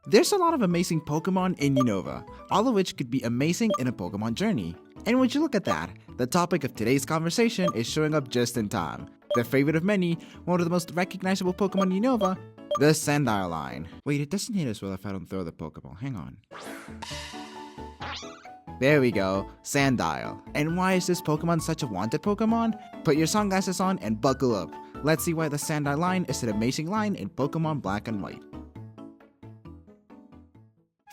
There's a lot of amazing Pokemon in Unova, all of which could be amazing in a Pokemon journey. And would you look at that, the topic of today's conversation is showing up just in time. The favorite of many, one of the most recognizable Pokemon in Unova, the Sandile line. Wait, it doesn't hit as well if I don't throw the Pokeball, hang on. There we go, Sandile. And why is this Pokemon such a wanted Pokemon? Put your sunglasses on and buckle up. Let's see why the Sandile line is an amazing line in Pokemon Black and White.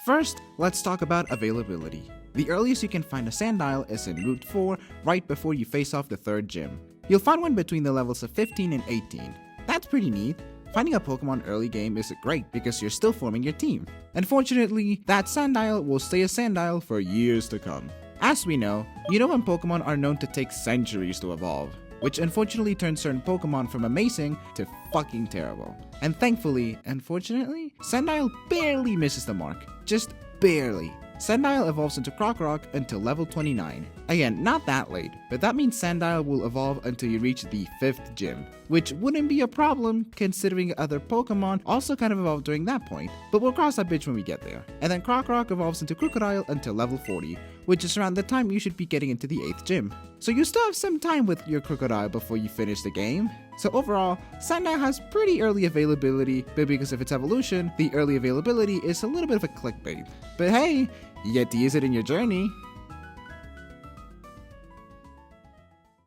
First, let's talk about availability. The earliest you can find a Sandile is in Route 4, right before you face off the 3rd gym. You'll find one between the levels of 15 and 18. That's pretty neat. Finding a Pokemon early game is great because you're still forming your team. Unfortunately, that Sandile will stay a Sandile for years to come. As we know, Unova Pokemon are known to take centuries to evolve, which unfortunately turns certain Pokemon from amazing to fucking terrible. And thankfully, unfortunately, Sandile barely misses the mark. Just barely. Sandile evolves into Krokorok until level 29. Again, not that late, but that means Sandile will evolve until you reach the 5th gym, which wouldn't be a problem considering other Pokemon also kind of evolved during that point, but we'll cross that bridge when we get there. And then Krokorok evolves into Krookodile until level 40, which is around the time you should be getting into the 8th gym. So you still have some time with your Krookodile before you finish the game. So overall, Sandile has pretty early availability, but because of its evolution, the early availability is a little bit of a clickbait. But hey, you get to use it in your journey.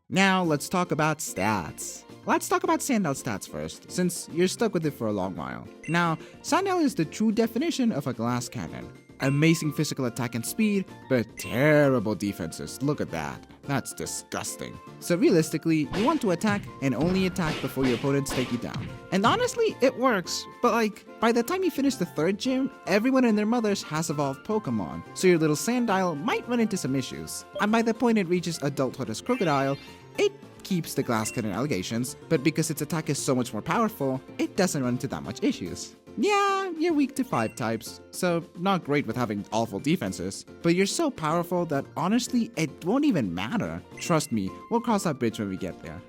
Now let's talk about stats. Let's talk about Sandile's stats first, since you're stuck with it for a long while. Now, Sandile is the true definition of a glass cannon. Amazing physical attack and speed, but terrible defenses. Look at that. That's disgusting. So realistically, you want to attack and only attack before your opponents take you down. And honestly, it works, but by the time you finish the 3rd gym, everyone and their mothers has evolved Pokemon, so your little Sandile might run into some issues. And by the point it reaches adulthood as Krookodile, it keeps the glass cannon allegations, but because its attack is so much more powerful, it doesn't run into that much issues. Yeah, you're weak to 5 types, so not great with having awful defenses, but you're so powerful that honestly, it won't even matter. Trust me, we'll cross that bridge when we get there.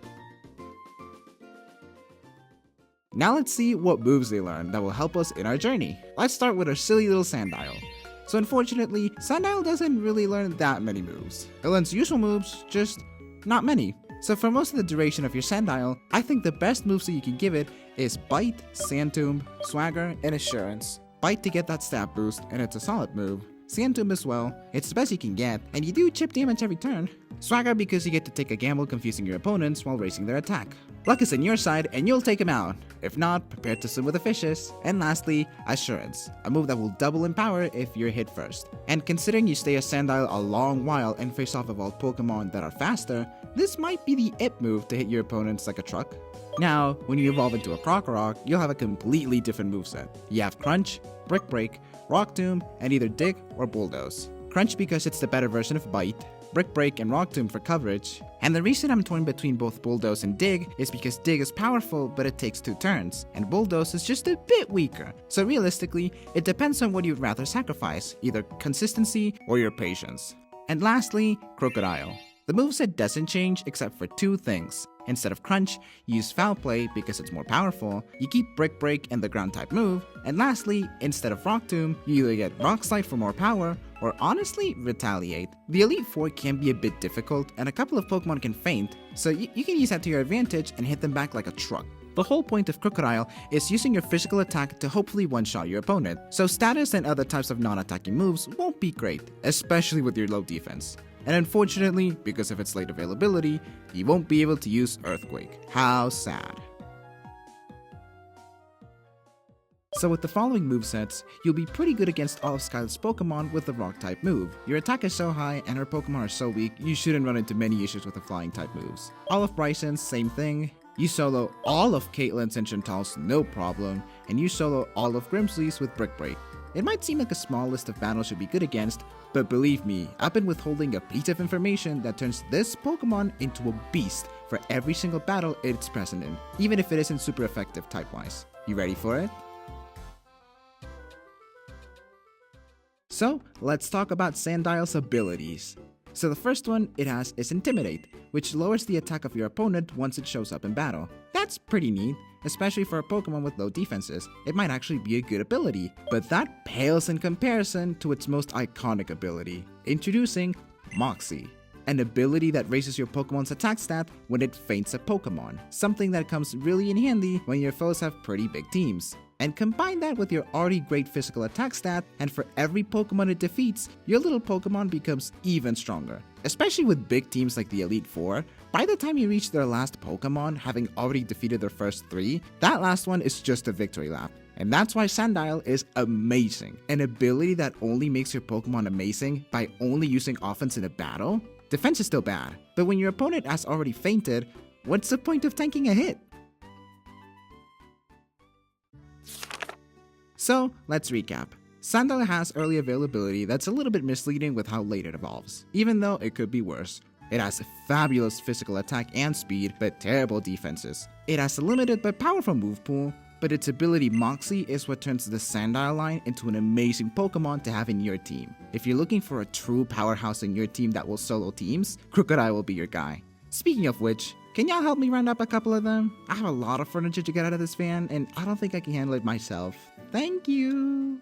Now let's see what moves they learn that will help us in our journey. Let's start with our silly little Sandile. So unfortunately, Sandile doesn't really learn that many moves. It learns useful moves, just not many. So for most of the duration of your Sandile, I think the best moves that you can give it is Bite, Sand Tomb, Swagger, and Assurance. Bite to get that stab boost, and it's a solid move. Sand Tomb as well, it's the best you can get, and you do chip damage every turn. Swagger because you get to take a gamble confusing your opponents while raising their attack. Luck is on your side and you'll take him out. If not, prepare to swim with the fishes. And lastly, Assurance, a move that will double in power if you're hit first. And considering you stay a Sandile a long while and face off evolved Pokemon that are faster, this might be the it move to hit your opponents like a truck. Now, when you evolve into a Krokorok, you'll have a completely different moveset. You have Crunch, Brick Break, Rock Tomb, and either Dig or Bulldoze. Crunch because it's the better version of Bite, Brick Break and Rock Tomb for coverage. And the reason I'm torn between both Bulldoze and Dig is because Dig is powerful but it takes 2 turns, and Bulldoze is just a bit weaker. So realistically, it depends on what you'd rather sacrifice, either consistency or your patience. And lastly, Krookodile. The moveset doesn't change except for 2 things. Instead of Crunch, you use Foul Play because it's more powerful, you keep Brick Break and the ground type move, and lastly, instead of Rock Tomb, you either get Rock Slide for more power, or honestly, Retaliate. The Elite Four can be a bit difficult, and a couple of Pokemon can faint, so you can use that to your advantage and hit them back like a truck. The whole point of Krookodile is using your physical attack to hopefully one-shot your opponent, so status and other types of non-attacking moves won't be great, especially with your low defense. And unfortunately, because of its late availability, you won't be able to use Earthquake. How sad. So with the following movesets, you'll be pretty good against all of Skylar's Pokemon with the Rock-type move. Your attack is so high and her Pokemon are so weak, you shouldn't run into many issues with the Flying-type moves. All of Bryson's, same thing. You solo all of Caitlyn's and Chantal's, no problem. And you solo all of Grimsley's with Brick Break. It might seem like a small list of battles you'll be good against, but believe me, I've been withholding a piece of information that turns this Pokemon into a beast for every single battle it's present in, even if it isn't super effective type-wise. You ready for it? So, let's talk about Sandile's abilities. So the first one it has is Intimidate, which lowers the attack of your opponent once it shows up in battle. That's pretty neat, especially for a Pokemon with low defenses. It might actually be a good ability, but that pales in comparison to its most iconic ability. Introducing Moxie, an ability that raises your Pokemon's attack stat when it feints a Pokemon, something that comes really in handy when your foes have pretty big teams. And combine that with your already great physical attack stat, and for every Pokemon it defeats, your little Pokemon becomes even stronger. Especially with big teams like the Elite Four, by the time you reach their last Pokemon, having already defeated their first 3, that last one is just a victory lap. And that's why Sandile is amazing. An ability that only makes your Pokemon amazing by only using offense in a battle? Defense is still bad, but when your opponent has already fainted, what's the point of tanking a hit? So, let's recap. Sandile has early availability that's a little bit misleading with how late it evolves, even though it could be worse. It has fabulous physical attack and speed, but terrible defenses. It has a limited but powerful move pool, but its ability Moxie is what turns the Sandile line into an amazing Pokemon to have in your team. If you're looking for a true powerhouse in your team that will solo teams, Krookodile will be your guy. Speaking of which, can y'all help me round up a couple of them? I have a lot of furniture to get out of this van, and I don't think I can handle it myself. Thank you!